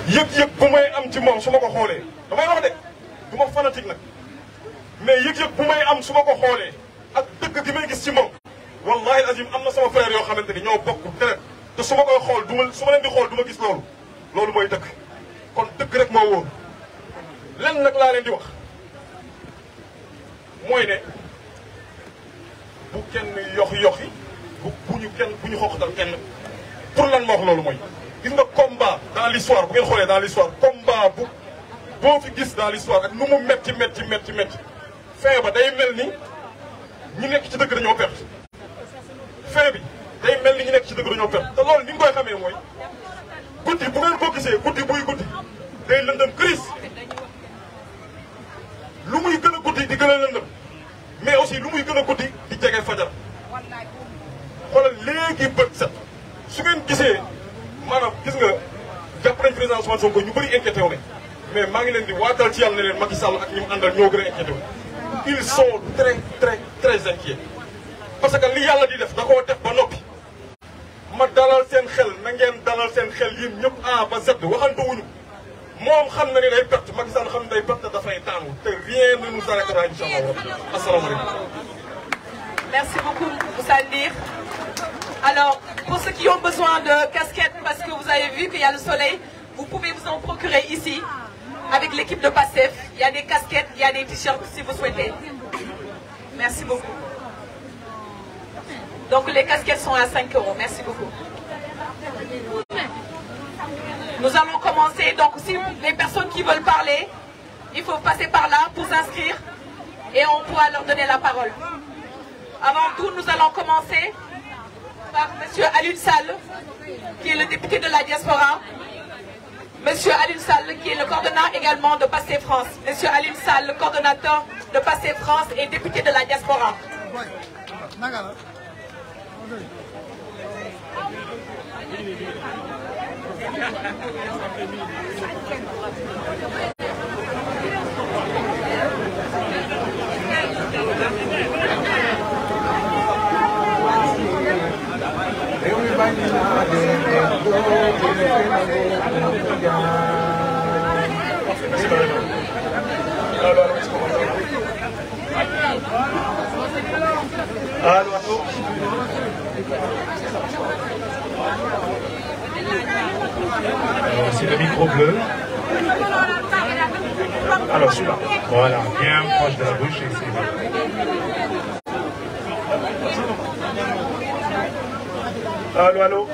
yëg-yëg bu may am ci moom su ma ko xoolee damay wax de du ma fanatique nag mais yëg-yëg bu may am su ma ko xoolee ak dëgg gi may gis ci moom wallahi azim am na sama frère yoo xamante ni ñoo bokk deret te su ma koy xool du ma su ma leen di xool du ma gis loolu loolu mooy dëgg kon dëgg rek moo wóor lenn nag laa leen di wax mooy ne bu kenn yoxi bu ñu xoqatal kenn pour lan ma wax loolu mooy gis nga combat dans l'histoire bu ngeen xoolee dans l'histoire combat bu boo fi gis dans l'histoire ak nu mu metti fin ba day mel ni ñi nekk ci dëgg dañoo perte fin bi day mel ni ñi nekk ci dëgg dañoo perte te loolu ni nga koy xamee mooy guddi bu ngeen ko gisee guddi buy guddi day lëndëm crise lu muy gën a guddi di gën a lëndëm mais aussi lu muy gën a guddi di jege fajar xoolal léegi bët set su ngeen gisee maanaam gis nga jàpp nañ président Ousmane Sonko ñu bëri inquiété wu ne mais maa ngi leen di waatal ci yàlla ne leen Macky Sall ak ñi mu àndal ñoo gën a inquiété wu ils sont très inquiets parce que li yàlla di def da koo def ba noppi ma dalal seen xel na ngeen dalal seen xel yéen ñëpp A ba Z waxantuwuñu moom xam na ni day perte Macky Sall xam na day perte dafay daanu te rien ne nous arrêtera inchallah. Asalaamaaleykum. Merci beaucoup, Moussa Ndir. Alors, pour ceux qui ont besoin de casquettes, parce que vous avez vu qu'il y a le soleil, vous pouvez vous en procurer ici, avec l'équipe de PASTEF. Il y a des casquettes, il y a des t-shirts si vous souhaitez. Merci beaucoup. Donc les casquettes sont à 5 €. Merci beaucoup. Nous allons commencer. Donc si les personnes qui veulent parler, il faut passer par là pour s'inscrire et on pourra leur donner la parole. Avant tout, nous allons commencer par M. Alioune Sall, qui est le député de la diaspora. M. Alioune Sall, qui est le coordonnateur également de PASTEF France. M. Alioune Sall, le coordonnateur de PASTEF France et député de la diaspora. C'est le micro bleu. Alors celui-là. Voilà, bien proche de la bouche et c'est bon. Allô.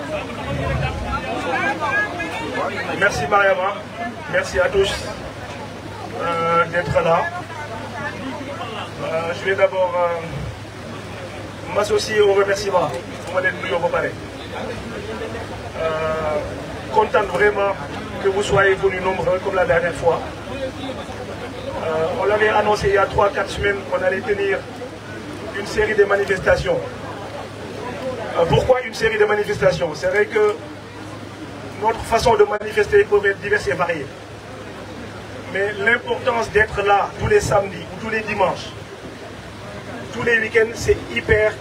Merci Mariama. Merci à tous d'être là. Je vais d'abord m'associer au remerciement pour les nuyu ba pare. Content vraiment que vous soyez venus nombreux comme la dernière fois. On l'avait annoncé il y a 3-4 semaines qu'on allait tenir une série de manifestations. Pourquoi une série de manifestations? C'est vrai que notre façon de manifester peut être diverse et variée. Mais l'importance d'être là tous les samedis ou tous les dimanches, tous les week-ends, c'est hyper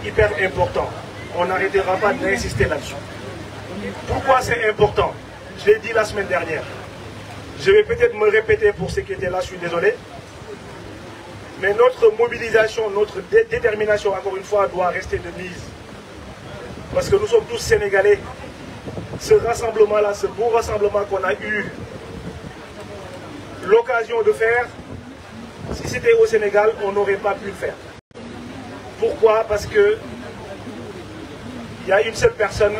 important. On n'arrêtera pas d'insister là-dessus. Pourquoi c'est important? Je l'ai dit la semaine dernière. Je vais peut-être me répéter pour ceux qui étaient là, je suis désolé. Mais notre mobilisation, notre détermination, encore une fois, doit rester de mise. Parce que nous sommes tous Sénégalais. Ce rassemblement-là, ce beau rassemblement qu'on a eu l'occasion de faire, si c'était au Sénégal, on n'aurait pas pu le faire. Pourquoi? Parce que il y a une seule personne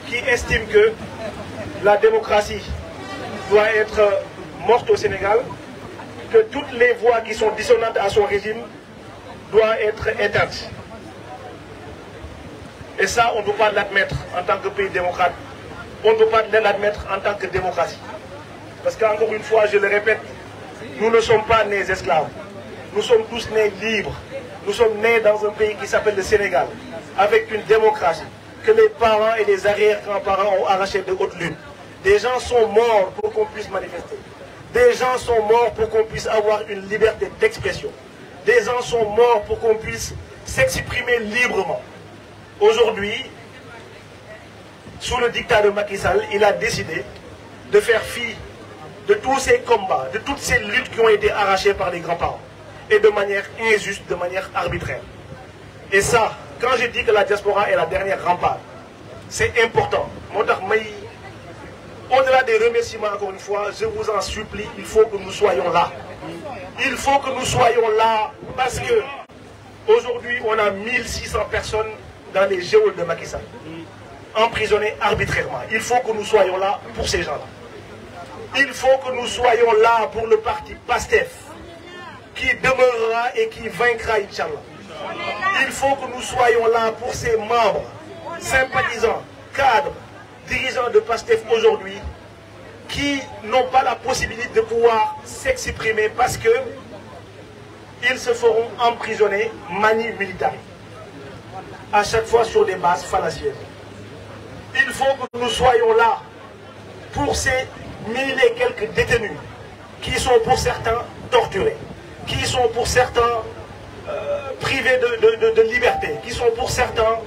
qui estime que la démocratie doit être morte au Sénégal, que toutes les voix qui sont dissonantes à son régime doivent être éteintes. Et ça, on ne peut pas l'admettre en tant que pays démocrate. On ne peut pas l'admettre en tant que démocratie. Parce qu'encore une fois, je le répète, nous ne sommes pas nés esclaves. Nous sommes tous nés libres. Nous sommes nés dans un pays qui s'appelle le Sénégal, avec une démocratie que les parents et les arrière-grands-parents ont arraché de haute lune. Des gens sont morts pour qu'on puisse manifester. Des gens sont morts pour qu'on puisse avoir une liberté d'expression. Des gens sont morts pour qu'on puisse s'exprimer librement. Aujourd'hui, sous le dictat de Macky Sall, il a décidé de faire fi de tous ces combats, de toutes ces luttes qui ont été arrachées par les grands-parents, et de manière injuste, de manière arbitraire. Et ça, quand je dis que la diaspora est la dernière rempart, c'est important. Au-delà des remerciements, encore une fois, je vous en supplie, il faut que nous soyons là. Il faut que nous soyons là parce que aujourd'hui, on a 1600 personnes dans les geôles de Macky Sall, emprisonnées arbitrairement. Il faut que nous soyons là pour ces gens-là. Il faut que nous soyons là pour le parti PASTEF, qui demeurera et qui vaincra, Inch'Allah. Il faut que nous soyons là pour ces membres, sympathisants, cadres, dirigeants de PASTEF aujourd'hui, qui n'ont pas la possibilité de pouvoir s'exprimer parce que ils se feront emprisonner mani militari, à chaque fois sur des bases fallacieuses. Il faut que nous soyons là pour ces 1000 et quelques détenus qui sont pour certains torturés, qui sont pour certains privés de liberté, qui sont pour certains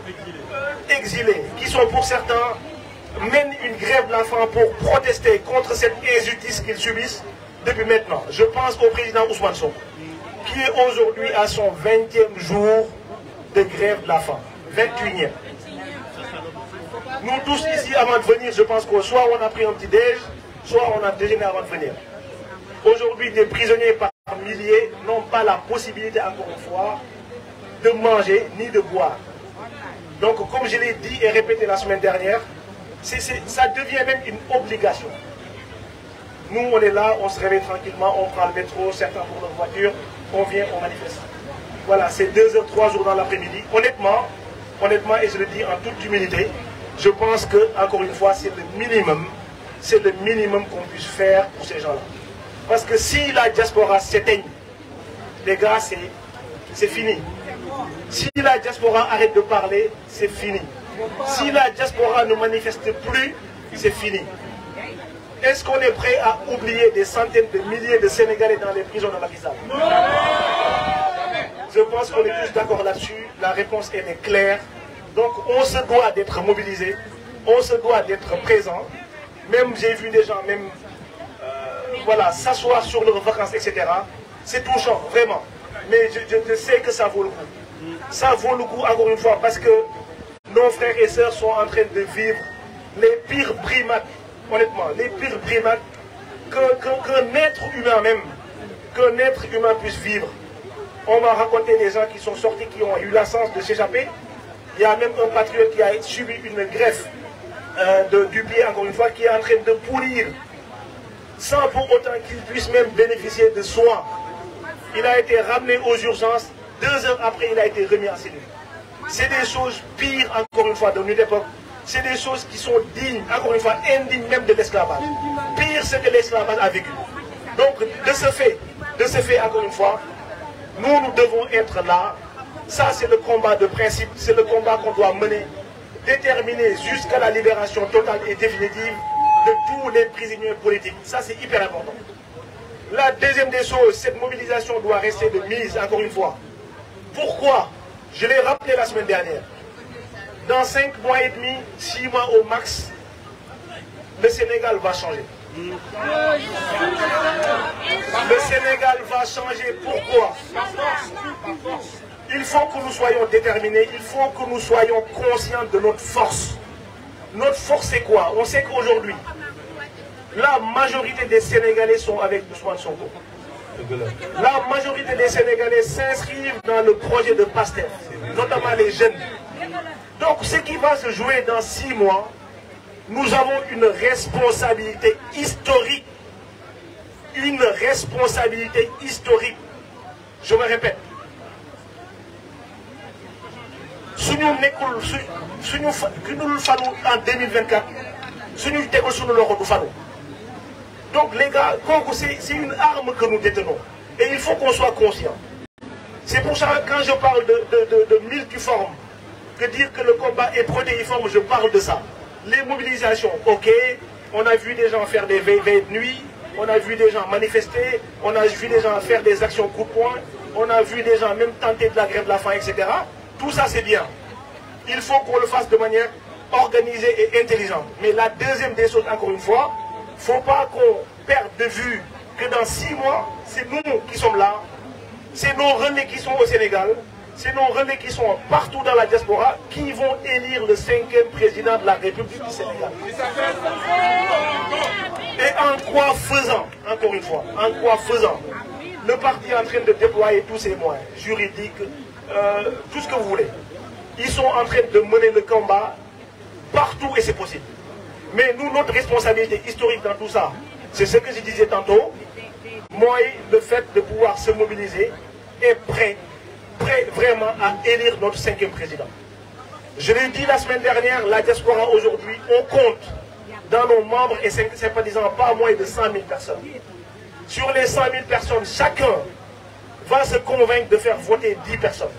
exilés, qui sont pour certains mènent une grève de la faim pour protester contre cette injustice qu'ils subissent depuis maintenant. Je pense au président Ousmane Sonko, qui est aujourd'hui à son 20e jour de grève de la faim, 21e. Nous tous ici, avant de venir, je pense que soit on a pris un petit déj, soit on a déjeuné avant de venir. Aujourd'hui, des prisonniers par milliers n'ont pas la possibilité, encore une fois, de manger ni de boire. Donc, comme je l'ai dit et répété la semaine dernière, ça devient même une obligation. Nous, on est là, on se réveille tranquillement, on prend le métro, certains pour leur voiture, on vient, on manifeste. Voilà, c'est 2 heures, 3 jours dans l'après-midi. Honnêtement, et je le dis en toute humilité, je pense que, encore une fois, c'est le minimum qu'on puisse faire pour ces gens-là. Parce que si la diaspora s'éteigne, les gars, c'est fini. Si la diaspora arrête de parler, c'est fini. Si la diaspora ne manifeste plus, c'est fini. Est-ce qu'on est prêt à oublier des centaines de milliers de Sénégalais dans les prisons de Macky Sall? Je pense qu'on est tous d'accord là-dessus. La réponse elle est claire. Donc on se doit d'être mobilisés, on se doit d'être présents. Même j'ai vu des gens même voilà, s'asseoir sur leurs vacances, etc. C'est touchant, vraiment. Mais je sais que ça vaut le coup. Ça vaut le coup, encore une fois, parce que nos frères et sœurs sont en train de vivre les pires primates, honnêtement, les pires primates qu'un être humain même, qu'un être humain puisse vivre. On m'a raconté des gens qui sont sortis, qui ont eu la chance de s'échapper. Il y a même un patriote qui a subi une greffe du pied, encore une fois, qui est en train de pourrir, sans pour autant qu'il puisse même bénéficier de soins. Il a été ramené aux urgences, 2 heures après, il a été remis en cellule. C'est des choses pires, encore une fois, de notre époque. C'est des choses qui sont dignes, encore une fois, indignes même de l'esclavage. Pire ce que l'esclavage a vécu. Donc, de ce fait, encore une fois, nous devons être là. Ça, c'est le combat de principe, c'est le combat qu'on doit mener, déterminer jusqu'à la libération totale et définitive de tous les prisonniers politiques. Ça, c'est hyper important. La deuxième des choses, cette mobilisation doit rester de mise, encore une fois. Pourquoi? Je l'ai rappelé la semaine dernière. Dans 5 mois et demi, 6 mois au max, le Sénégal va changer. Le Sénégal va changer. Pourquoi? Il faut que nous soyons déterminés, il faut que nous soyons conscients de notre force. Notre force, c'est quoi? On sait qu'aujourd'hui, la majorité des Sénégalais sont avec Ousmane Sonko. La majorité des Sénégalais s'inscrivent dans le projet de PASTEF, notamment les jeunes. Donc, ce qui va se jouer dans 6 mois, nous avons une responsabilité historique. Une responsabilité historique. Je me répète. Si nous faisons en 2024, si nous faisons donc les gars, c'est une arme que nous détenons. Et il faut qu'on soit conscient. C'est pour ça que quand je parle de multiforme, que dire que le combat est protéiforme, je parle de ça. Les mobilisations, ok, on a vu des gens faire des veilles de nuit, on a vu des gens manifester, on a vu des gens faire des actions coup de poing, on a vu des gens même tenter de la grève de la faim, etc. Tout ça c'est bien. Il faut qu'on le fasse de manière organisée et intelligente. Mais la deuxième des choses, encore une fois, faut pas qu'on perde de vue que dans 6 mois, c'est nous qui sommes là, c'est nos relais qui sont au Sénégal, c'est nos relais qui sont partout dans la diaspora qui vont élire le 5e président de la République du Sénégal. Et en quoi faisant, encore une fois, en quoi faisant, le parti est en train de déployer tous ses moyens juridiques, tout ce que vous voulez. Ils sont en train de mener le combat partout et c'est possible. Mais nous, notre responsabilité historique dans tout ça, c'est ce que je disais tantôt, moi, le fait de pouvoir se mobiliser et prêt vraiment à élire notre 5e président. Je l'ai dit la semaine dernière, la diaspora aujourd'hui, on compte dans nos membres et sympathisants pas moins de 100 000 personnes. Sur les 100 000 personnes, chacun va se convaincre de faire voter 10 personnes.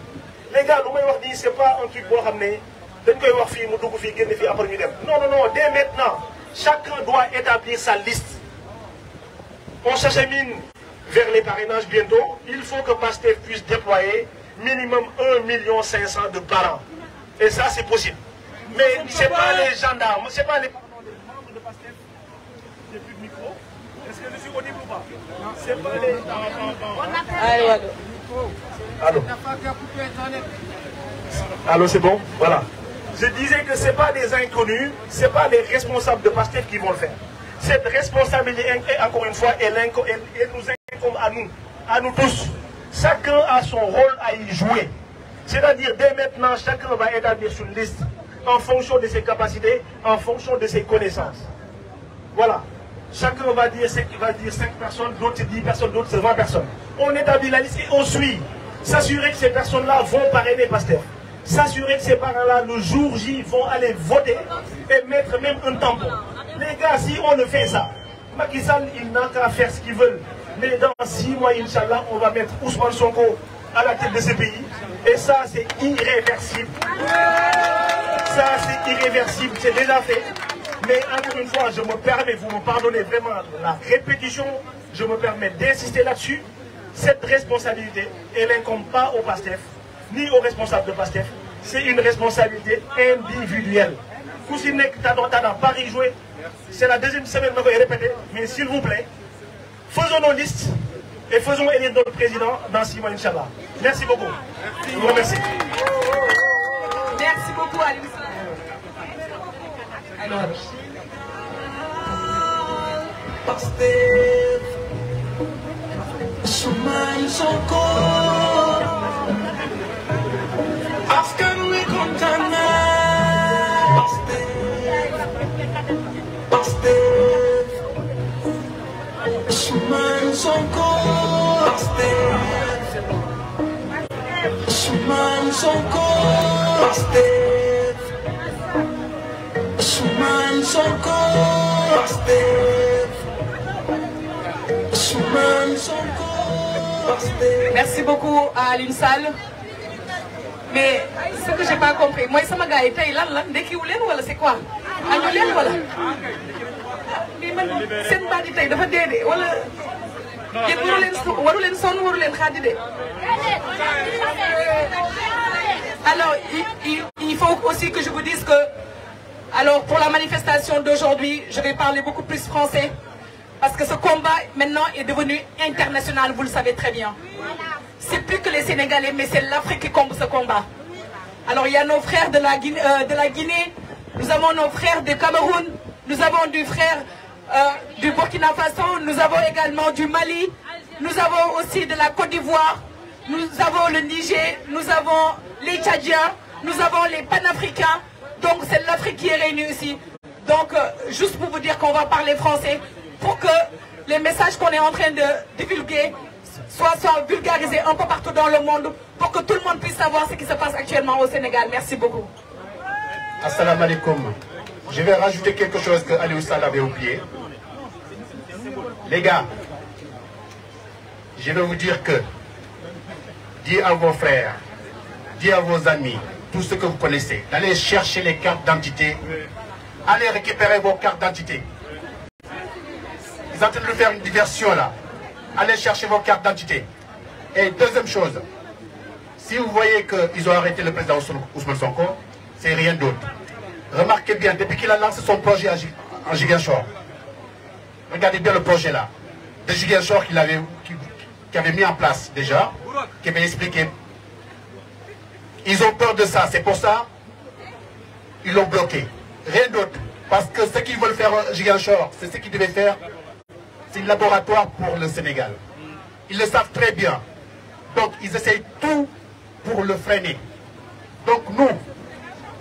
Les gars, nous m'avons dit, ce n'est pas un truc pour ramener. Non, non, non, dès maintenant, chacun doit établir sa liste. On s'achemine vers les parrainages bientôt. Il faut que Pastef puisse déployer minimum 1 500 000 de par an. Et ça, c'est possible. Mais ce n'est pas les gendarmes, ce n'est pas les membres de Pastef. J'ai plus de micro. Est-ce que je suis audible ou pas? C'est pas les... Allô. Allô, c'est bon? Voilà. Je disais que ce n'est pas des inconnus, ce n'est pas les responsables de Pastef qui vont le faire. Cette responsabilité, encore une fois, elle nous incombe à nous tous. Chacun a son rôle à y jouer. C'est-à-dire, dès maintenant, chacun va établir une liste en fonction de ses capacités, en fonction de ses connaissances. Voilà. Chacun va dire 5 personnes, d'autres 10 personnes, d'autres 20 personnes. On établit la liste et on suit. S'assurer que ces personnes-là vont parrainer Pastef. S'assurer que ces parents-là, le jour J, vont aller voter et mettre même un tampon. Les gars, si on ne fait ça, Macky Sall, il n'a qu'à faire ce qu'il veut. Mais dans 6 mois, Inch'Allah, on va mettre Ousmane Sonko à la tête de ce pays. Et ça, c'est irréversible. Ça, c'est irréversible. C'est déjà fait. Mais encore une fois, je me permets, vous me pardonnez vraiment la répétition, je me permets d'insister là-dessus. Cette responsabilité, elle n'incombe pas au Pastef, ni aux responsables de Pastef. C'est une responsabilité individuelle. Kousinek, t'as dans Paris joué. C'est la 2e semaine que je vais répéter. Mais s'il vous plaît, faisons nos listes et faisons élire notre président dans 6 mois, Inch'Allah. Merci beaucoup. Je vous remercie. Merci beaucoup, Aliou. Alors, Pastef, Ousmane Sonko, askan wi kontaan na. Pastef, Ousmane Sonko, Pastef, Ousmane Sonko, Pastef, Ousmane Sonko, Pastef, Ousmane Sonko, Pastef. Merci beaucoup à Aliou Sall. Mais ce que j'ai pas compris, moi, ça m'a gagné. C'est quoi? C'est pas du tout. Alors, il faut aussi que je vous dise que, alors pour la manifestation d'aujourd'hui, je vais parler beaucoup plus français. Parce que ce combat, maintenant, est devenu international, vous le savez très bien. C'est plus que les Sénégalais, mais c'est l'Afrique qui combat ce combat. Alors, il y a nos frères de la Guinée, nous avons nos frères du Cameroun, nous avons du frère du Burkina Faso, nous avons également du Mali, nous avons aussi de la Côte d'Ivoire, nous avons le Niger, nous avons les Tchadiens, nous avons les Panafricains. Donc, c'est l'Afrique qui est réunie ici. Donc, juste pour vous dire qu'on va parler français, pour que les messages qu'on est en train de divulguer soient vulgarisés un peu partout dans le monde, pour que tout le monde puisse savoir ce qui se passe actuellement au Sénégal. Merci beaucoup. Assalamu alaikum. Je vais rajouter quelque chose que Aliou Sall avait oublié. Les gars, je vais vous dire que, dis à vos frères, dis à vos amis, tout ce que vous connaissez, d'aller chercher les cartes d'identité, allez récupérer vos cartes d'identité. Ils sont en train de faire une diversion là. Allez chercher vos cartes d'identité. Et deuxième chose, si vous voyez qu'ils ont arrêté le président Ousmane Sonko, c'est rien d'autre. Remarquez bien, depuis qu'il a lancé son projet en Ziguinchor, regardez bien le projet là, de Ziguinchor qu'il avait mis en place déjà, qui avait expliqué. Ils ont peur de ça, c'est pour ça ils l'ont bloqué. Rien d'autre. Parce que ce qu'ils veulent faire Ziguinchor, c'est ce qu'ils devaient faire. C'est un laboratoire pour le Sénégal. Ils le savent très bien. Donc ils essayent tout pour le freiner. Donc nous,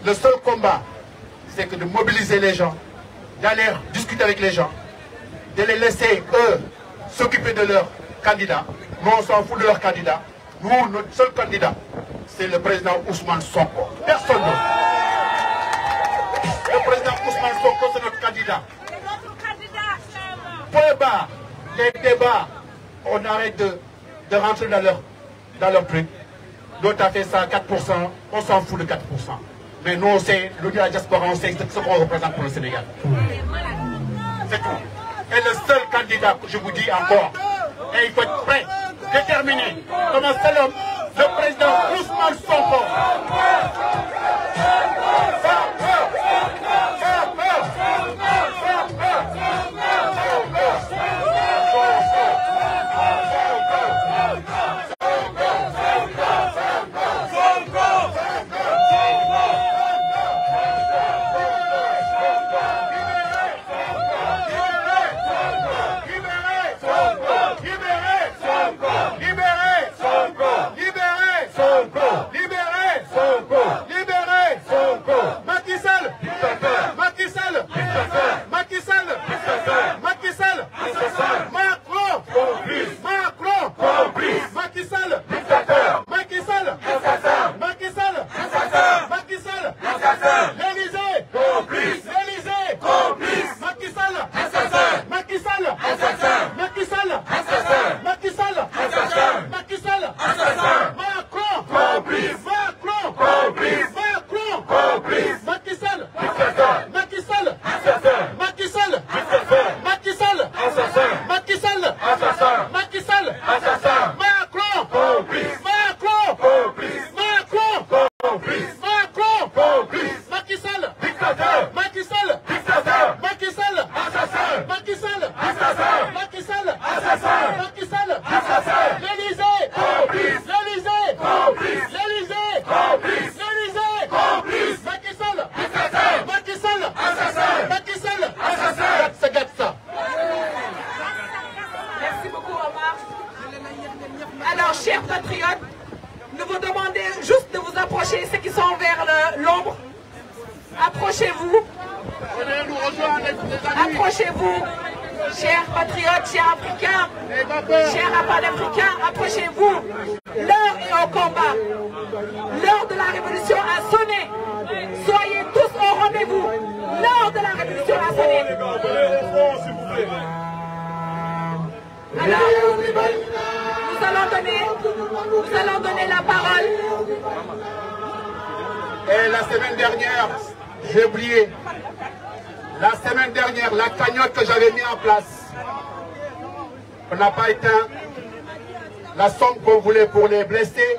le seul combat, c'est que de mobiliser les gens, d'aller discuter avec les gens, de les laisser, eux, s'occuper de leurs candidats. Nous, on s'en fout de leurs candidats. Nous, notre seul candidat, c'est le président Ousmane Sonko. Personne d'autre. Le président Ousmane Sonko, c'est notre candidat. Point barre, les débats, on arrête de rentrer dans leur truc. D'autres a fait ça à 4%, on s'en fout de 4%. Mais nous, on sait, l'Union de la diaspora, on sait ce qu'on représente pour le Sénégal. C'est tout. Et le seul candidat, je vous dis encore, et il faut être prêt, déterminé, comme un seul homme, le président Ousmane Sonko. Approchez-vous, chers patriotes, chers Africains, chers panafricains, approchez-vous. L'heure est au combat. L'heure de la révolution a sonné. Soyez tous au rendez-vous. L'heure de la révolution a sonné. Alors, nous allons donner la parole. Et la semaine dernière, j'ai oublié. La semaine dernière, la cagnotte que j'avais mis en place, on n'a pas éteint la somme qu'on voulait pour les blessés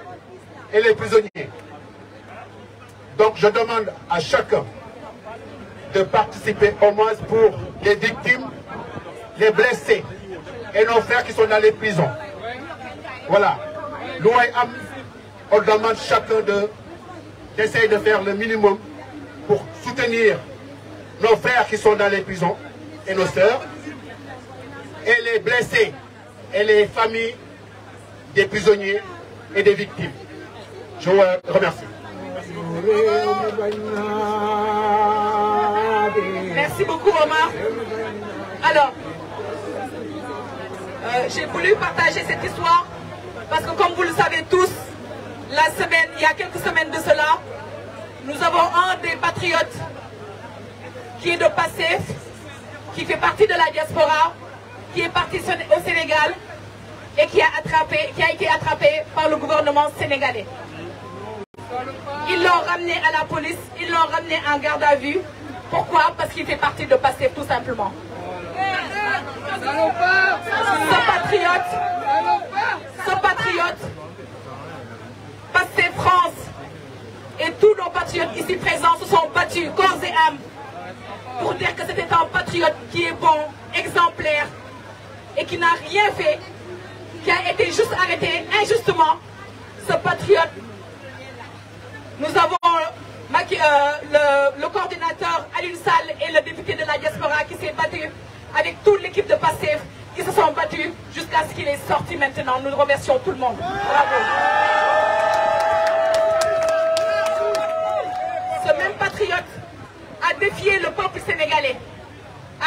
et les prisonniers. Donc je demande à chacun de participer au moins pour les victimes, les blessés et nos frères qui sont dans les prisons. Voilà. Nous, on demande chacun d'essayer de faire le minimum pour soutenir nos frères qui sont dans les prisons et nos sœurs, et les blessés et les familles des prisonniers et des victimes. Je vous remercie. Merci beaucoup Omar. Alors, j'ai voulu partager cette histoire parce que comme vous le savez tous, il y a quelques semaines de cela, nous avons un des patriotes qui est de Pastef, qui fait partie de la diaspora, qui est parti au Sénégal et qui a été attrapé par le gouvernement sénégalais. Ils l'ont ramené à la police, ils l'ont ramené en garde à vue. Pourquoi? Parce qu'il fait partie de Pastef tout simplement. Ce patriote, Pastef France et tous nos patriotes ici présents se sont battus corps et âme pour dire que c'était un patriote qui est bon, exemplaire et qui n'a rien fait, qui a été juste arrêté injustement, ce patriote. Nous avons le coordinateur Alioune Sall et le député de la diaspora qui s'est battu avec toute l'équipe de Pastef qui se sont battus jusqu'à ce qu'il est sorti maintenant. Nous remercions tout le monde. Bravo. Ce même patriote a défié le peuple sénégalais,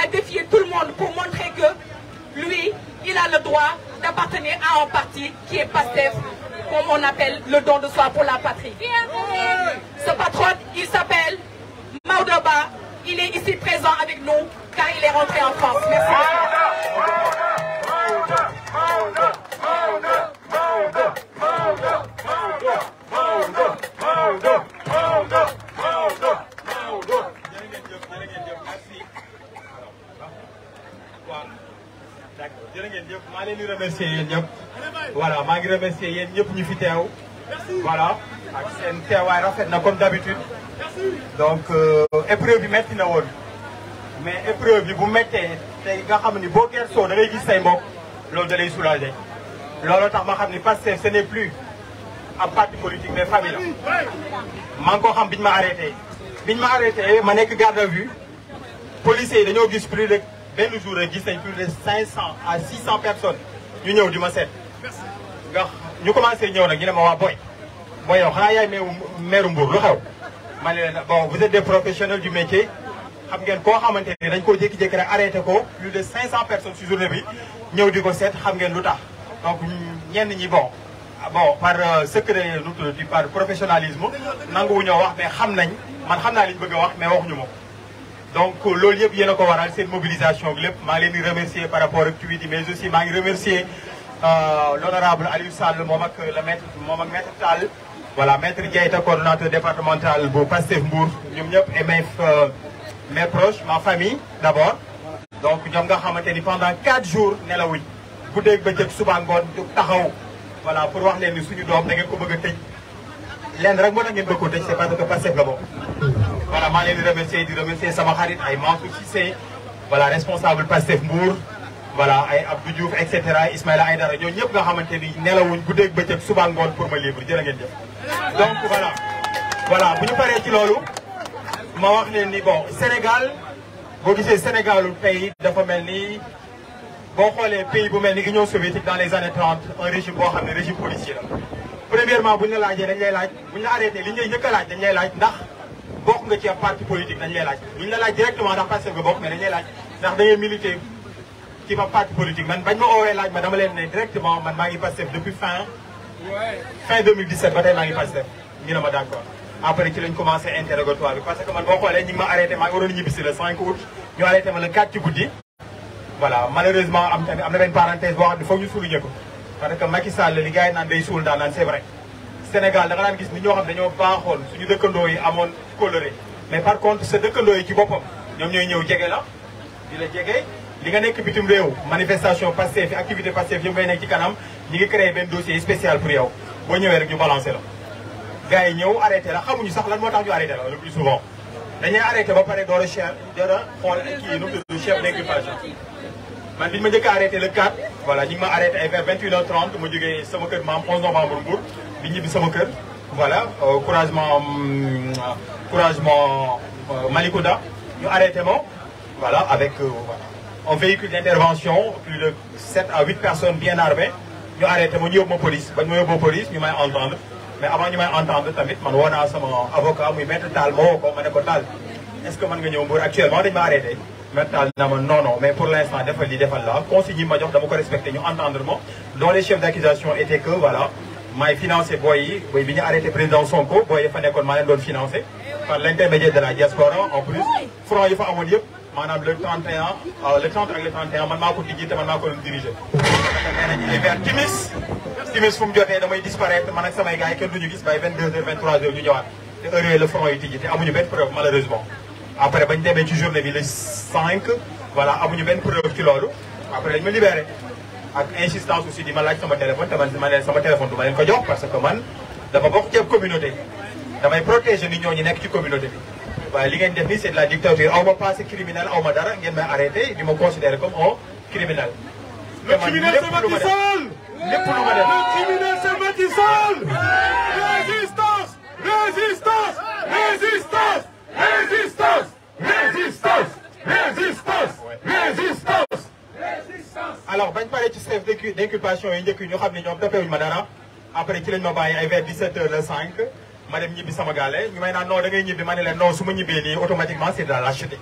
a défié tout le monde pour montrer que lui, il a le droit d'appartenir à un parti qui est Pastef, comme on appelle le don de soi pour la patrie. Ce patriote, il s'appelle Maodo Ba. Il est ici présent avec nous car il est rentré en France. Merci. jërë ngeen jëf maa leen di remercier yéen ñëpp voilà maa ngi remercier yéen ñëpp ñu fi teew voilà ak seen teewaay rafet na comme d'habitude donc épreuve bi metti na woon mais épreuve bi bu méttee tey nga xam ni boo gëstoo da ngay gis say mbokk loolu da lay soulager loolu tax ma xam ni Pastef ce n'est plus un parti politique mais famille la maa ngi ko xam biñ ma arrêté ma nekk garde à vue policiers yi dañoo gis plus de benn jour rek gis nañ plus de 500 à 600 personnes ñu ñëw di ma seet nga ñu commencé ñëw nag ñu ne ma waa boy yow xanaa yaay meeru Mbour lu xew ma ne leen bon vous êtes des professionnels du métier xam ngeen koo xamante ne dañ koo jékki-jékki rek arrêté ko plus de 500 personnes ci journée bi ñëw di ko seet xam ngeen lu tax donc ñenn ñi bon par secret nu tuddati par professionnalisme nanguwu ñoo wax mais xam nañ man xam naa li ñu bëgg a wax mais waxuñu ma donc loolu yëpp yéen a ko waral seen mobilisation bi lépp maa ngi leen di remercier par rapport ak tweet yi mais aussi maa ngi remercier l'honorable Aliou Sall moom ak maître Tall voilà maître Diaïta coordonnateur départemental bu Pastef Mbour ñoom ñëpp et mes proches ma famille d'abord donc ñoom nga xamante ni pendant 4 jours nelawuñ guddeeg bëccëg suba ngoon taxaw voilà pour wax leen ni suñu doom da ngeen ko bëgg a tëj leen rek moo tax ngeen bëgg ko tëj c'est parce que Pastef la bokk voilà maa leen di remercier sama xarit ay Mansour Cissé voilà responsable Pastef Mbour voilà ay Abdou Diouf et cetera Ismaïla Aïdara ñoo ñëpp nga xamante ni nelawuñ guddeeg bëccëg suba ngoon pour ma libre jërë ngeen jëf donc voilà bu ñu paree ci loolu ma wax leen ni bon Sénégal boo gisee Sénégalu tey dafa mel ni boo xoolee pays bu mel ni Union soviétique dans les années 30 un régime boo xam ne régime policier la premièrement bu ñu la laajee dañ lay laaj bu ñu la arrêté li ñu lay njëkk a laaj dañ lay laaj ndax bokk nga ci ab parti politique dañ lay laaj duñu la laaj directement ndax Pastef nga bokk mais dañ lay laaj ndax da ngay militer ci ba parti politique man bañ ma oowee laaj ma dama leen ne directement man maa ngi Pastef depuis fin 2017 ba tey maa ngi Pastef ñu ne ma d'accord après ci lañ commencé interrogatoire bi parce que man boo xoolee ñi ngi ma arrêté maa ngi waroon ñibbisi le 5 août ñu arrêté ma le 4 ci guddi voilà malheureusement am na benn parenthèse boo xam ne foog ñu souligner ko parce que Macky Sall li gars yi naan day suul daan naan c'est vrai Sénégal da nga daan gis ni ñoo xam dañoo baaxoon suñu dëkkandoo yi amoon coloré mais par contre sa dëkkandoo yi ci boppam ñoom ñooy ñëw jege la di la jege li nga nekk bitim réew manifestation Pastef fi activité Pastef yëpp ngay nekk ci kanam ñi ngi créé benn dossier spécial pour yow boo ñëwee rek ñu balancé la gars yi ñëw arrêté la xamuñu sax lan moo tax ñu arrêté la le plus souvent dañuy arrêté ba pare door a xool kii nu mu chef d'inculpation man biñu ma njëkk a arrêté le 4 voilà ñi ngi ma arrêté ay vers 21h30 ma jógee sama kër maam 11 novembre Mbour di ñibbi sama kër voilà couragement Malikounda ñu arrêté ma voilà avec un véhicule d'intervention plus de 7 à 8 personnes bien armées ñu arrêté ma ñu yóbbu ma police bañ ma yóbbu police ñu may entendre mais avant ñu may entendre tamit man woo naa sama avocat muy maître Tall ma woo ko ma ne ko Tall est-ce que mën nga ñëw Mbour actuellement dañ ma arrêté maître Tall na ma non mais pour l'instant defal li defal la consigne yi ma jox dama ko respecté ñu entendre ma dont les chefs d'accusation étaient que voilà maay financé booy bi ñu arrêté président Sonko booy yi fa nekkoon maa leen doon financé par l'intermédiaire de la diaspora en plus front yi fa amoon yëpp maanaam le 30 ak le 31 man maa ko tijji te man maa ko doon dirigé. nee nañu ay vers timis fu mu jotee damay disparaître man ak samay gars yi kenn duñu gis bay 22h 23h ñu ñëwaat te heure yooyu le front yi tijji te amuñu benn preuve malheureusement. après bañ demee ci journée bi le 5 voilà amuñu benn preuve ci loolu après dañ ma libéré ak insistance aussi di ma laaj sama téléphone te man ma leen sama téléphone du ma leen ko jox parce que man dama bokk ci ab communauté damay protéger nit ñooñu nekk ci communauté bi waaye li ngeen def nii c'est de la dictature aw ma passé criminel aw ma dara ngeen may arrêté di ma considérer comme un criminel. Le criminel c'est Macky Sall. lépp lu ma def Le criminel c'est Macky Sall. Résistance, résistance, résistance, résistance, résistance, résistance, résistance. alors bañ paree ci chef d'inculpation yi njëkk yi ñu xam ne ñoom toppewuñu ma dara après ci lañ ma bàyyi ay vers 17h le 5 ma dem ñibbi sama gaale ñu may naan non da ngay ñibbi ma ne leen non su ma ñibbee nii automatiquement c'est de la lâcheté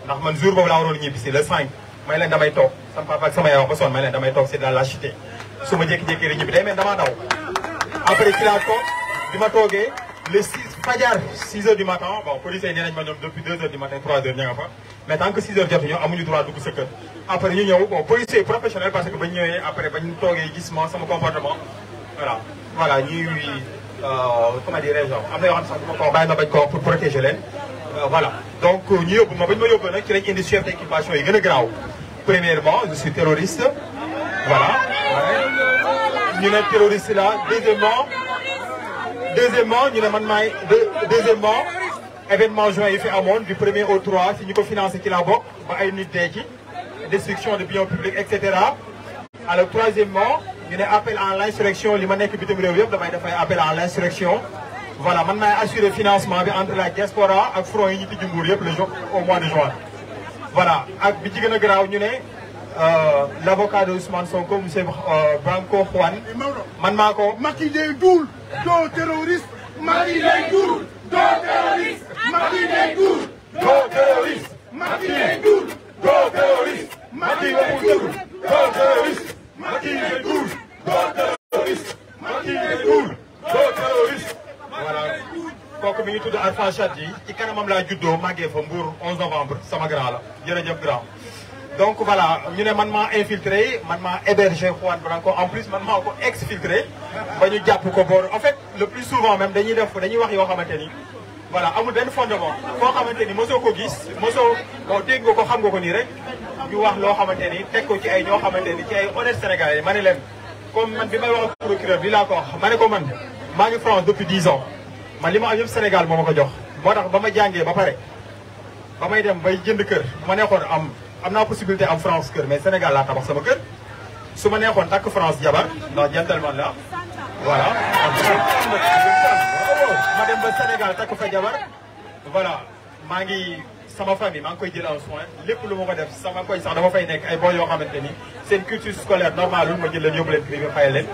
ndax man jour boobu laa waroon ñibbi si le 5 may leen damay toog sama papa ak sama yaay wax ba sonn may leen damay toog c'est de la lâcheté su ma jékki-jékki rek ñibbi day mel damaa daw après ci laa toog bi ma toogee le 6 fajar 6h du matin bon policiers yi nee nañ ma ñoom depuis 2h du matin 3h ña nga fa mais tant que 6h jot ñu amuñu droit dugg sa kër après ñu ñëw bon policiers professionnels parce que bañ ñëwee après bañ toogee gis ma sama comportement voilà ñuy comment dirais-je am na yoo xam ne sax du ma ko bàyyi ma bañ ko wax pour protéger leen voilà donc ñu yóbbu ma bañ ma yóbbu nag ci lañ indi chef d'équipation yi gën a garaaw premièrement je suis terroriste voilà ñu ne terroriste là deuxièmement ñu ne man maay deuxièmement événement juin yi fi amoon du 1er au 3 si ñu ko financé ci la bokk ba ay nit dee ci destruction de biens publics et cetera alors troisièmement ñu ne appel à l'insurrection li ma nekk bitim réew yëpp damay def ay appel à l'insurrection voilà man maay assurer financement bi entre la diaspora ak front yi ñu tijji nguur yëpp le jour au mois de juin voilà ak bi ci gën a garaaw ñu ne l'avocat de Ousmane Sonko monsieur Branco Juan man maa ko Macky day duul doo terroriste. Macky day duul doo terroriste. Macky day duul doo terroriste. Macky day duul doo terroriste. Macky day duul doo terroriste. Macky day duul doo terroriste. Macky day duul doo terroriste. voilà kooku mi ngi tudd Arfan Chadji ci kanamam laa juddoo màggee fa Mbour 11 novembre sama grand la jërëjëf grand. donc voilà ñu ne man maa infiltré man maa hébergé Juan Branco en plus man maa ko exfiltré ba ñu jàpp ko boor en fait le plus souvent même dañuy wax yoo xamante ni voilà amul benn fondement koo xamante ni mosoo ko gis mosoo bon dégg nga ko xam nga ko nii rek ñu wax loo xamante ni teg ko ci ay ñoo xamante ni ci ay honnête sénégalais ma ne leen comme man bi may wax ak procureur bi laa ko wax ma ne ko man maa ngi France depuis 10 ans man li ma am yëpp Sénégal moo ma ko jox moo tax ba ma jàngee ba pare ba may dem bay jënd kër bu ma neexoon am naa possibilité am France kër mais Sénégal laa tabax sama kër su ma neexoon takk France jabar ndax gentleman la voilà ma dem ba Sénégal takk fa jabar voilà maa ngi sama famille maa ngi koy jël en soin lépp lu ma ko def sama koy sax dama fay nekk ay boy yoo xamante ni seen cursus scolaire normal lu ma jël leen yóbbu leen privé fayal leen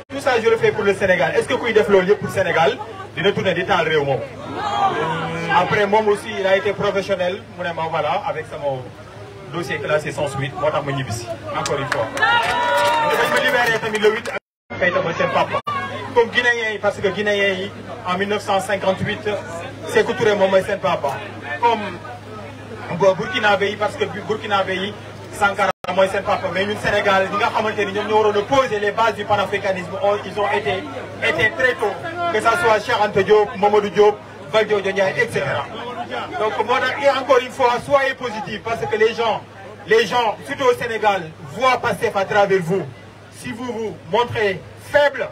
tout ça je le fais pour le Sénégal est-ce que kuy def loolu yëpp pour Sénégal dina tourner di taal réew moom après moom aussi il a été professionnel mu ne ma voilà avec sama dossier classé sans suite moo tax ma ñibbisi encore une fois. dañ ma libéré tamit le 8 ak kayita mooy seen papa. comme guinéens yi parce que guinéens yi en 1958 Sékou Touré moom mooy seen papa. comme burkinabé yi parce que burkinabé yi Sankara mooy seen papa mais ñun Sénégal ñi nga xamante ni ñoom ñoo waroon a poser les bases du panafricanisme ils ont été très tôt que ça soit Cheikh Anta Diop Mamadou Diop Valdiodio Ndiaye et cetera. donc moo tax et encore une fois soyez positifs parce que les gens surtout au Sénégal voient Pastef à travers vous si vous vous montrez faible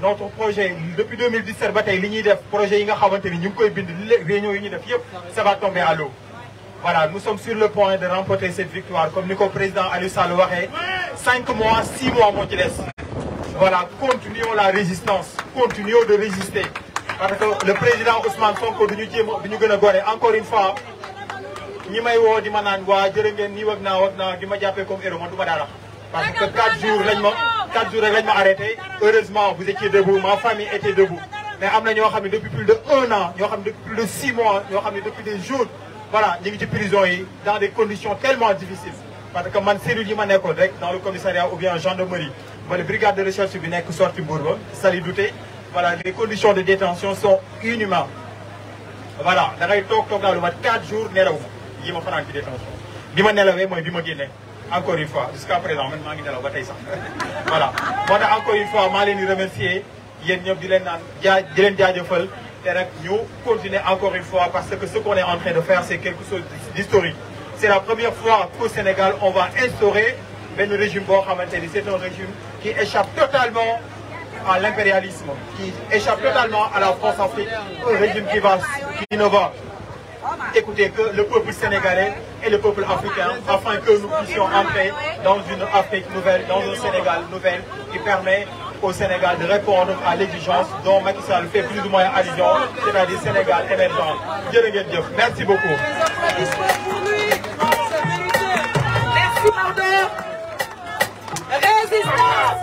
notre projet depuis 2017 ba tey li ñuy def projet yi nga xamante ni ñu ngi koy bind réunion yi ñuy def yëpp ça va tomber à l'eau voilà nous sommes sur le point de remporter cette victoire comme ni ko président Aliou Sall waxee 5 mois 6 mois moo ci des voilà continuons la résistance continuons de résister parce que le président Ousmane Sonko du ñu gën a gore encore une fois ñi may woo di ma naan waa jërë ngeen nii wag naa di ma jàppee comme héros man du ma dara parce que 4 jours rek lañ ma arrêté heureusement vous étiez debout ma famille était debout mais am na ñoo xam ne depuis plus de 1 an ñoo xam ne depuis plus de 6 mois ñoo xam ne depuis des jours voilà ñu ngi ci prison yi dans des conditions tellement difficiles parce que man cellule yi ma nekkoon rek dans le commissariat ou bien gendarmerie wala brigade de recherche bi nekk sorti Mbour ba Sali Douté voilà les conditions de détention sont inhumaines voilà da ngay toog daal lu mat 4 jours nelaw yi ma fanaan ci détention bi ma nelawee mooy bi ma génnee encore une fois jusqu'à présent man maa ngi nelaw ba tey sax voilà moo tax encore une fois maa leen di remercier yéen ñëpp di leen naan di leen jaajëfal te nag ñu continuer encore une fois parce que ce qu'on est en train de faire c'est quelque chose d'historique c'est la première fois qu'au Sénégal on va instaurer benn régime boo xamante ni c'est un régime qui échappe totalement à l'impérialisme qui échappe totalement à la France-Afrique un régime qui ne va écouter que le peuple sénégalais et le peuple africain, afin que nous puissions entrer dans une Afrique nouvelle, dans un Sénégal nouvel qui permet au Sénégal de répondre à l'exigence dont Macky Sall fait plus ou moins allusion, c'est-à-dire Sénégal émergent. Merci beaucoup. Merci Mardo. Résistance.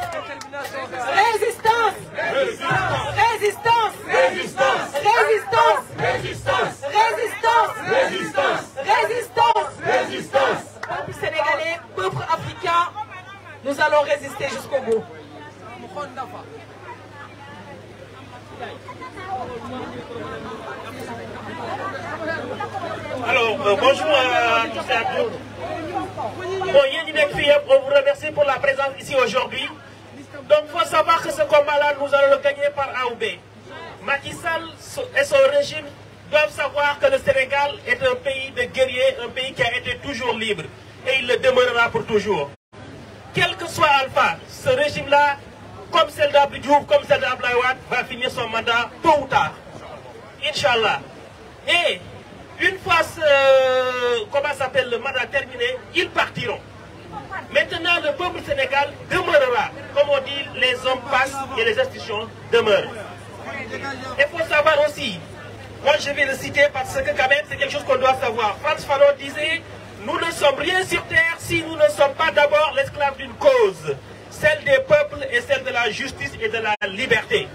Résistance. Résistance. Résistance. Résistance. Résistance. Résistance. Résistance. Résistance. Résistance. Peuple sénégalais, peuple africain, nous allons résister jusqu'au bout. Alors, bonjour à tous et à toutes. Bon, on vous remercie pour la présence ici aujourd'hui. Donc, il faut savoir que ce combat-là, nous allons le gagner par A ou B. Macky Sall et son régime doivent savoir que le Sénégal est un pays de guerriers, un pays qui a été toujours libre. Et il le demeurera pour toujours. Quel que soit Alpha, ce régime-là, comme celle d'Abdou Diouf, comme celle d'Abdoulaye Wade, va finir son mandat tôt ou tard. Inch'Allah. Et une fois le mandat terminé, ils partiront. Maintenant, le peuple sénégal demeurera. Comme on dit, les hommes passent et les institutions demeurent. Il faut savoir aussi, moi je vais le citer parce que quand même c'est quelque chose qu'on doit savoir. Frantz Fanon disait, nous ne sommes rien sur terre si nous ne sommes pas d'abord l'esclave d'une cause. Celle des peuples et celle de la justice et de la liberté.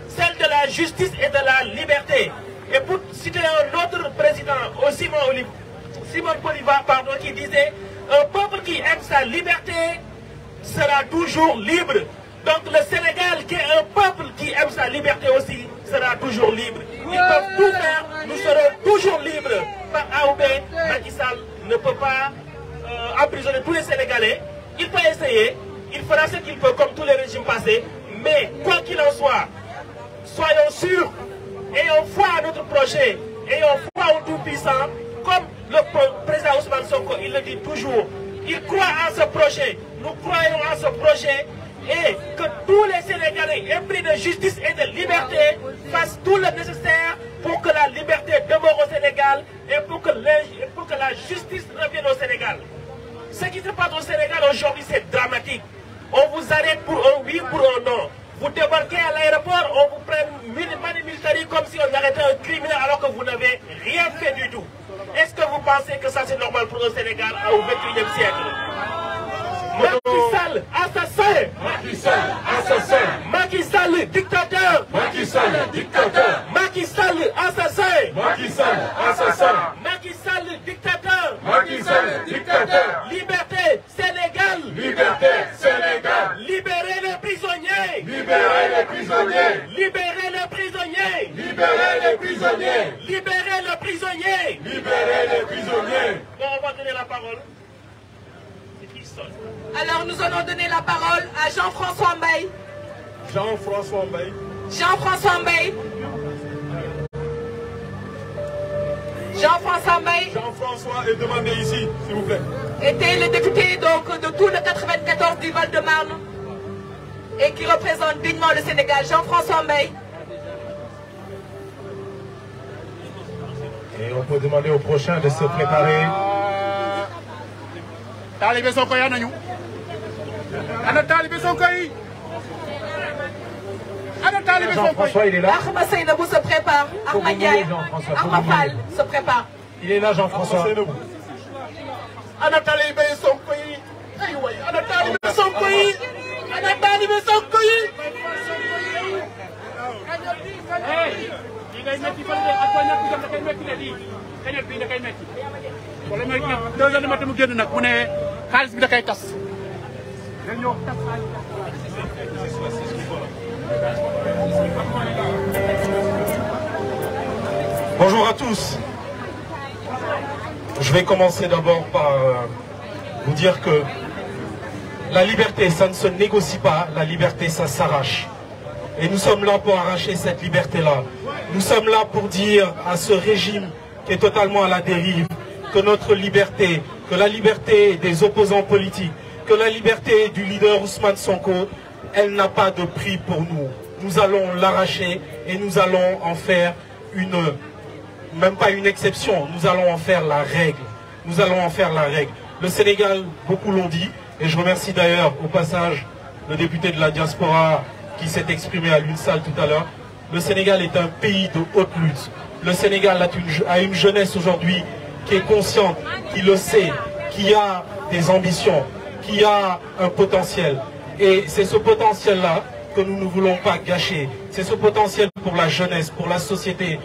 Celle de la justice et de la liberté. Et pour citer un autre président, Simon Bolivar, qui disait, un peuple qui aime sa liberté sera toujours libre. Donc le Sénégal, qui est un peuple qui aime sa liberté aussi, sera toujours libre. Ils peuvent tout faire, nous serons toujours libres. Par A ou B, Macky Sall ne peut pas emprisonner tous les Sénégalais. Il peut essayer, il fera ce qu'il peut comme tous les régimes passés. Mais quoi qu'il en soit, soyons sûrs, ayons foi à notre projet, ayons foi au Tout-Puissant, comme le président Ousmane Sonko, il le dit toujours. Il croit à ce projet, nous croyons à ce projet, et que tous les Sénégalais épris de justice et de liberté fassent tout le nécessaire pour que la liberté demeure au Sénégal et pour que la justice revienne au Sénégal. Ce qui se passe au Sénégal aujourd'hui, c'est dramatique. On vous arrête pour un oui, pour un non. Vous débarquez à l'aéroport, on vous prend mani militari comme si on arrêtait un criminel alors que vous n'avez rien fait du tout. Est-ce que vous pensez que ça c'est normal pour le Sénégal au XXIe siècle? Macky Sall, assassin! Macky Sall, assassin! Macky Sall, dictateur! Macky Sall, dictateur! Macky Sall, assassin! Macky Sall, assassin! Macky Sall, dictateur! Macky Sall, dictateur! Liberté, Sénégal! Liberté, Sénégal! Libérez les prisonniers! Libérez les prisonniers! Libérez les prisonniers! Libérez les prisonniers! Libérez les prisonniers! Libérez les prisonniers! Bon, on va donner la parole. Alors nous allons donner la parole à Jean-François Mbaye. Jean-François Mbaye. Jean-François Mbaye. Jean-François Mbaye. Jean-François est demandé ici, s'il vous plaît. Était le député donc de tout le 94 du Val-de-Marne et qui représente dignement le Sénégal. Jean-François Mbaye. Et on peut demander au prochain de se préparer. Talibé Sonko ya nañu ana talibé Sonko yi ana talibé Sonko Jean-François il est là. Ahmed Seynabou se prépare. Ahmed Ndiaye, Ahmed Fall se prépare. Il est là Jean-François. ana talibé Sonko yi ay way ana talibé Sonko yi ana talibé Sonko yi li ngay metti fa ak ko ñak jëm da kay metti de di kañat bi da kay metti wala may 2 heures du matin mu génn nag mu ne xaalis bi da koy tas. Bonjour à tous. Je vais commencer d'abord par vous dire que la liberté, ça ne se négocie pas, la liberté, ça s'arrache. Et nous sommes là pour arracher cette liberté-là. Nous sommes là pour dire à ce régime qui est totalement à la dérive que notre liberté, que la liberté des opposants politiques, que la liberté du leader Ousmane Sonko, elle n'a pas de prix pour nous. Nous allons l'arracher et nous allons en faire même pas une exception, nous allons en faire la règle. Nous allons en faire la règle. Le Sénégal, beaucoup l'ont dit, et je remercie d'ailleurs au passage le député de la diaspora qui s'est exprimé à l'UNSAL tout à l'heure. Le Sénégal est un pays de haute lutte. Le Sénégal a une jeunesse aujourd'hui qui est consciente, qui le sait, qui a des ambitions, qui a un potentiel. Et c'est ce potentiel-là que nous ne voulons pas gâcher. C'est ce potentiel pour la jeunesse, pour la société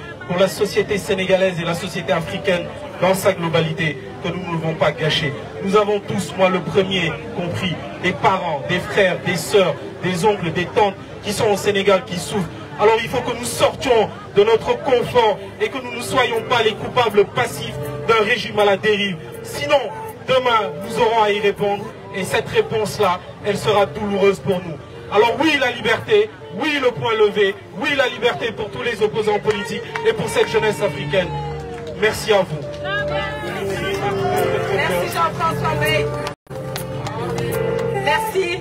sénégalaise et la société africaine dans sa globalité que nous ne voulons pas gâcher. Nous avons tous, moi le premier, compris, des parents, des frères, des sœurs, des oncles, des tantes qui sont au Sénégal, qui souffrent. Alors il faut que nous sortions de notre confort et que nous ne soyons pas les coupables passifs d'un régime à la dérive. Sinon, demain, nous aurons à y répondre et cette réponse-là, elle sera douloureuse pour nous. Alors oui, la liberté, oui, le point levé, oui, la liberté pour tous les opposants politiques et pour cette jeunesse africaine. Merci à vous. Merci Jean-François Bey. Merci.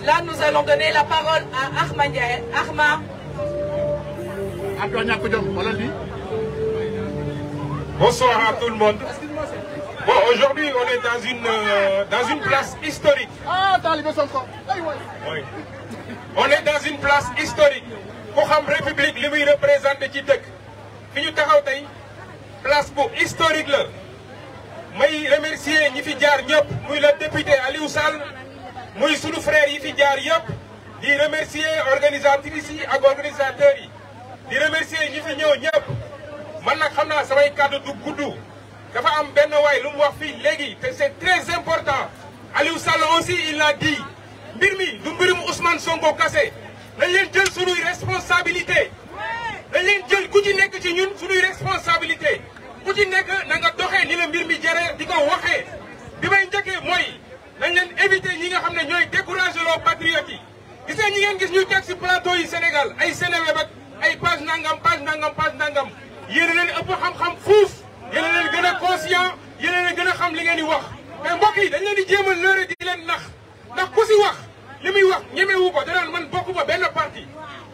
Là, nous allons donner la parole à Arma Ndiaye. Arma. Bonsoir à tout le monde. Bon, aujourd'hui, on est dans une place historique. Oui. On est dans une place historique. Pour la République, lui représente le Tidek. Place pour historique. Je remercie le député Aliou Sall, le frère Yifi Diar Yop, je remercie les organisatrices et les organisateurs. Je remercie les gens qui sont venus. Je sais que c'est un peu dafa am benn waay lu mu wax fii léegi te c'est très important Aliou Sall aussi il l'a dit mbir mi du mbirum Ousmane Sonko kase dañ leen jël sunuy responsabilité dañ leen jël ku ci nekk ci ñun sunuy responsabilité ku ci nekk na nga doxee ni la mbir mi jëree di ko waxee bi may njëkkee mooy nañ leen éviter ñi nga xam ne ñooy décourager loo patriotes yi gis nga ñi ngeen gis ñuy teg ci plateau yi Sénégal ay Seneweb ak ay page nangam yéen a leen ëpp xam-xam fuuf yéen a leen gën a conscient yéen a leen gën a xam li ngeen di wax mais mbokk yi dañ leen di jéem a lëre di leen nax ndax ku si wax li muy wax ñemewu ko danaan man bokkuma benn parti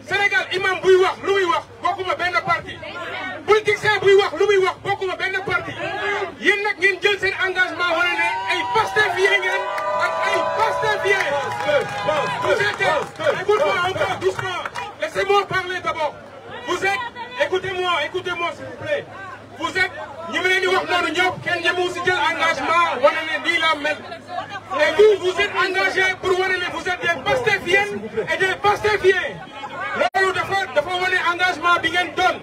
Sénégal imam buy wax lu muy wax bokkuma benn parti politicien buy wax lu muy wax bokkuma benn parti yéen nag ngeen jël seen engagement wala ne ay Pastefien ngeen ak ay Pastefien vous êtes écoute-moi encore doucement laissez-moi parler d'abord vous êtes écoutez-moi s'il vous plaît vous êtes ñi ma leen di wax noonu ñëpp kenn ñemewu si jël engagement wane ne nii la mel et vous êtes engagés pour wane ne vous êtes des Pastefiennes et des Pastefiens loolu dafa wane engagement bi ngeen doon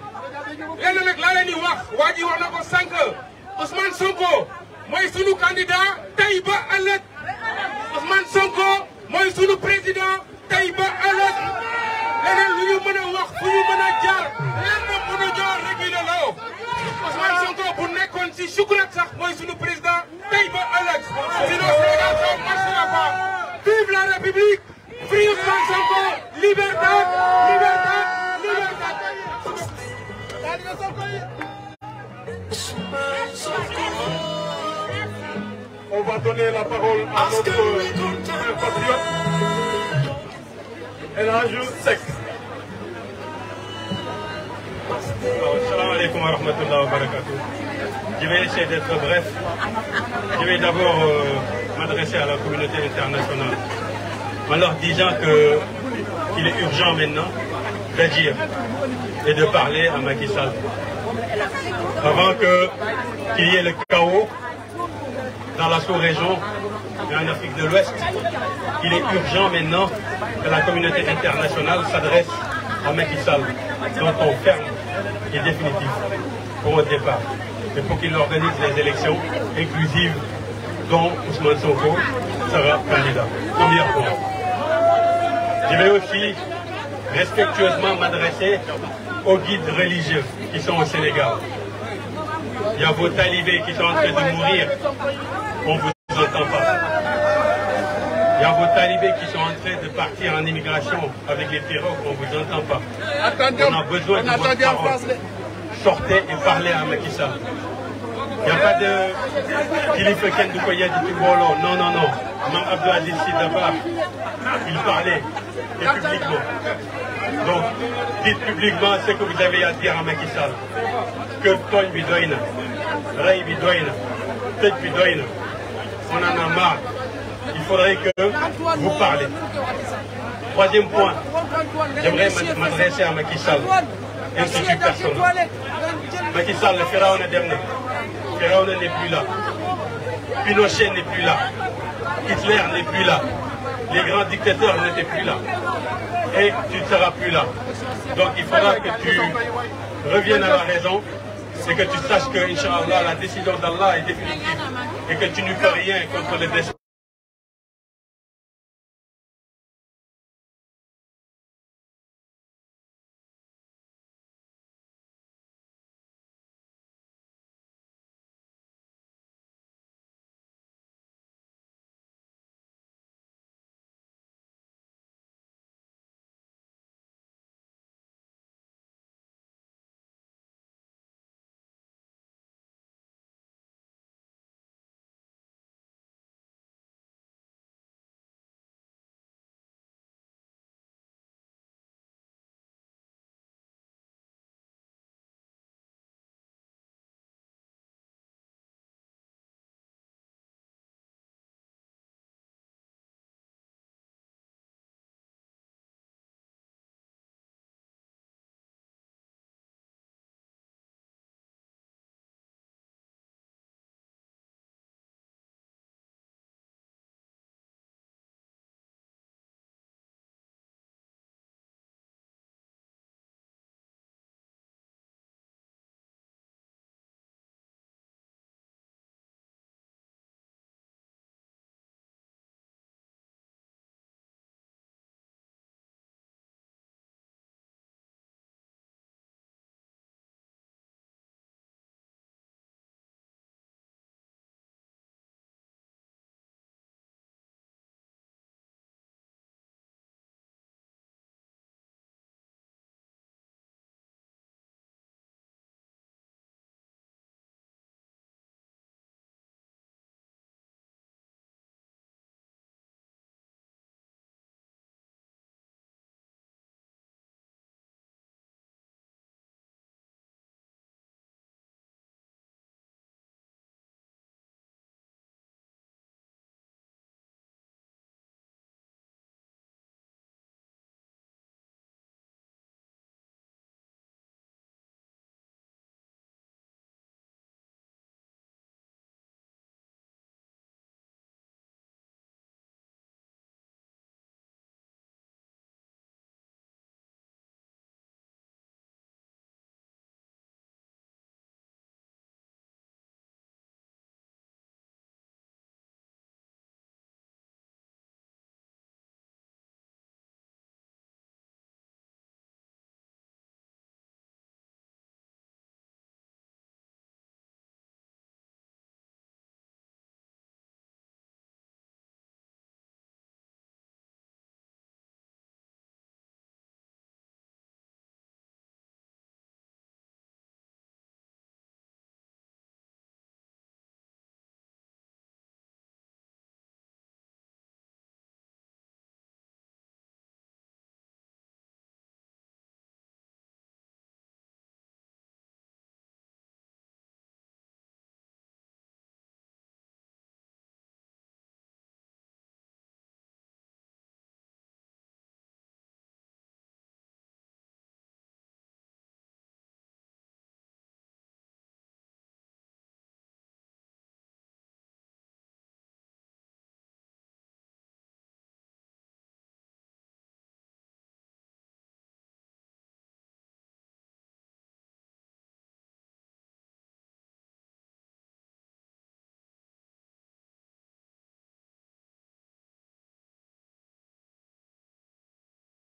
lenn nag laa leen di wax waa ji wax na ko sànq Ousmane Sonko mooy sunu candidat tey ba ëllëg Ousmane Sonko mooy sunu président tey ba ëllëg leneen lu ñu mën a wax fu ñu mën a jaar lenn mën a jaar rek la loo Ousmane Sonko bu nekkoon ci Choukrat sax mooy sunu président tey ba ëllëg sinon Sénégal ça ne marchera pas. Vive la République, free Ousmane Sonko, liberté, liberté, On va donner la parole à notre compatriote El Hadj Seck. Assalamu alaikum wa rahmatullahi wa barakatuh. Je vais essayer d'être bref. Je vais d'abord m'adresser à la communauté internationale en leur disant qu'il est urgent maintenant d'agir et de parler à Macky Sall. Avant qu'il y ait le chaos dans la sous-région et en Afrique de l'Ouest, il est urgent maintenant que la communauté internationale s'adresse à Macky Sall dans ton ferme et définitif pour un départ. Et pour qu'il organise les élections inclusives dont Ousmane Sonko sera candidat. Premier point. Je vais aussi respectueusement m'adresser aux guides religieux qui sont au Sénégal. Il y a vos talibés qui sont en train de mourir, on ne vous entend pas. Il y a vos talibés qui sont en train de partir en immigration avec les pirogues, on ne vous entend pas. On a besoin de votre parole. Sortez et parlez à Macky Sall. Il n'y a pas de kilifa ken du koya du Tibolo. Non, non, non. Mme Abdou Aziz Sy Dabakh, il parlait et publiquement. Donc, dites publiquement ce que vous avez à dire à Macky Sall. Que Togne Bidoïna, Ray Bidoïna, Tête Bidoïna. On en a marre. Il faudrait que vous parlez. Troisième point, j'aimerais m'adresser à Macky Sall, institut personnel. Macky Sall, le Pharaon n'est plus là. Pinochet n'est plus là. Hitler n'est plus là. Les grands dictateurs n'étaient plus là. Et tu ne seras plus là. Donc il faudra que tu reviennes à la raison et que tu saches que, Inch'Allah, la décision d'Allah est définitive et que tu ne peux rien contre le destin.